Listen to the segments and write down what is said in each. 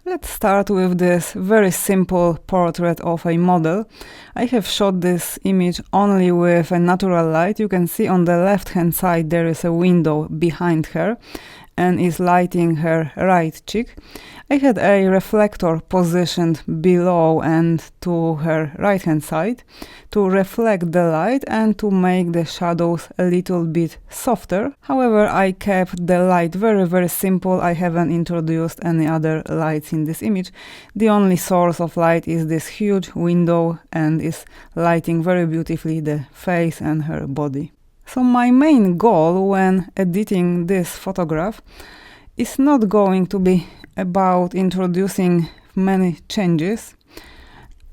Let's start with this very simple portrait of a model. I have shot this image only with a natural light. You can see on the left hand side there is a window behind her and is lighting her right cheek. I had a reflector positioned below and to her right hand side to reflect the light and to make the shadows a little bit softer. However, I kept the light very simple. I haven't introduced any other lights in this image. The only source of light is this huge window and is lighting very beautifully the face and her body. So my main goal when editing this photograph is not going to be about introducing many changes.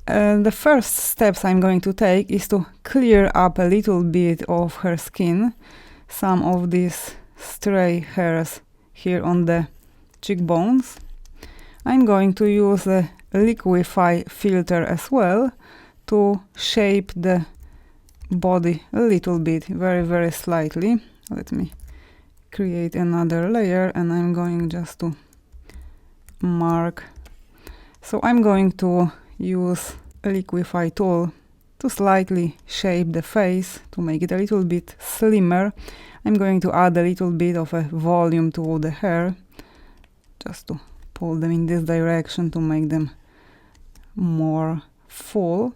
The first steps I'm going to take is to clear up a little bit of her skin, some of these stray hairs here on the cheekbones. I'm going to use a liquify filter as well to shape the body a little bit, very slightly. Let me create another layer and I'm going just to mark. So I'm going to use a liquify tool to slightly shape the face to make it a little bit slimmer. I'm going to add a little bit of a volume to the hair, just to pull them in this direction to make them more full.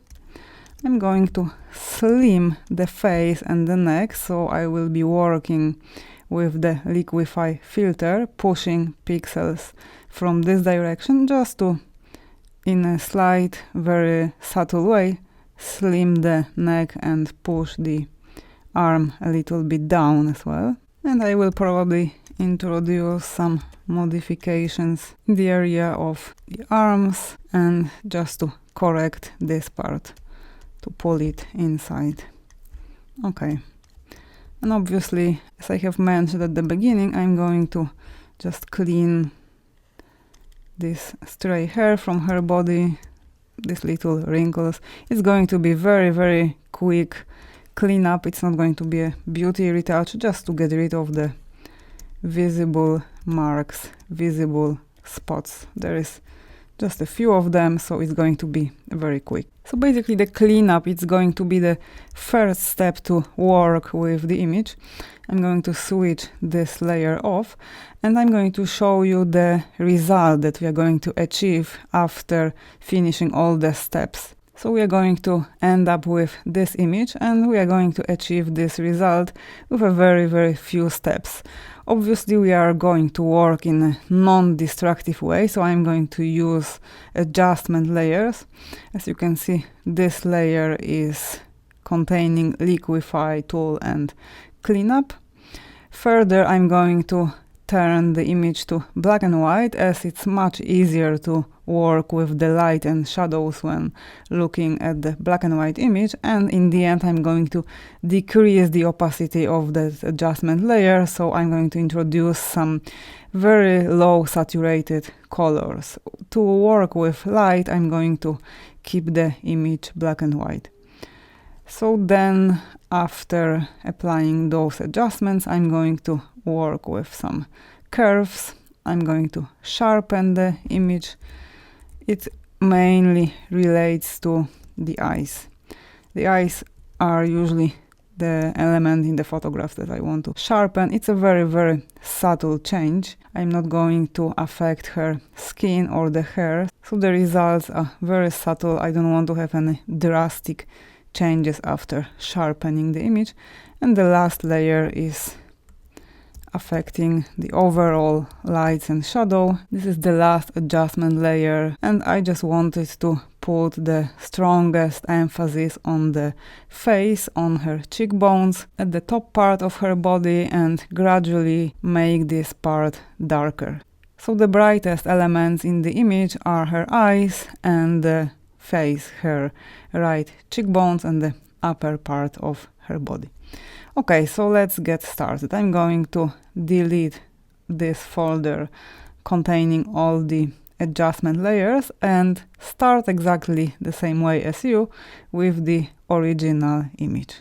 I'm going to slim the face and the neck, so I will be working with the liquify filter, pushing pixels from this direction just to, in a slight, very subtle way, slim the neck and push the arm a little bit down as well. And I will probably introduce some modifications in the area of the arms and just to correct this part, to pull it inside. Okay. And obviously, as I have mentioned at the beginning, I'm going to just clean this stray hair from her body, these little wrinkles. It's going to be very quick cleanup. It's not going to be a beauty retouch, just to get rid of the visible marks, visible spots. There is just a few of them, so it's going to be very quick. So basically the cleanup is going to be the first step to work with the image. I'm going to switch this layer off and I'm going to show you the result that we are going to achieve after finishing all the steps. So we are going to end up with this image and we are going to achieve this result with a very few steps. Obviously we are going to work in a non-destructive way, so I'm going to use adjustment layers. As you can see, this layer is containing liquify tool and cleanup. Further, I'm going to turn the image to black and white, as it's much easier to work with the light and shadows when looking at the black and white image. And in the end, I'm going to decrease the opacity of that adjustment layer, so I'm going to introduce some very low saturated colors. To work with light, I'm going to keep the image black and white. So then, after applying those adjustments, I'm going to work with some curves. I'm going to sharpen the image. It mainly relates to the eyes. The eyes are usually the element in the photograph that I want to sharpen. It's a very subtle change. I'm not going to affect her skin or the hair, so the results are very subtle. I don't want to have any drastic changes after sharpening the image. And the last layer is affecting the overall lights and shadow. This is the last adjustment layer, and I just wanted to put the strongest emphasis on the face, on her cheekbones, at the top part of her body, and gradually make this part darker. So the brightest elements in the image are her eyes and the face, her right cheekbones and the upper part of her body. Okay, so let's get started. I'm going to delete this folder containing all the adjustment layers and start exactly the same way as you with the original image.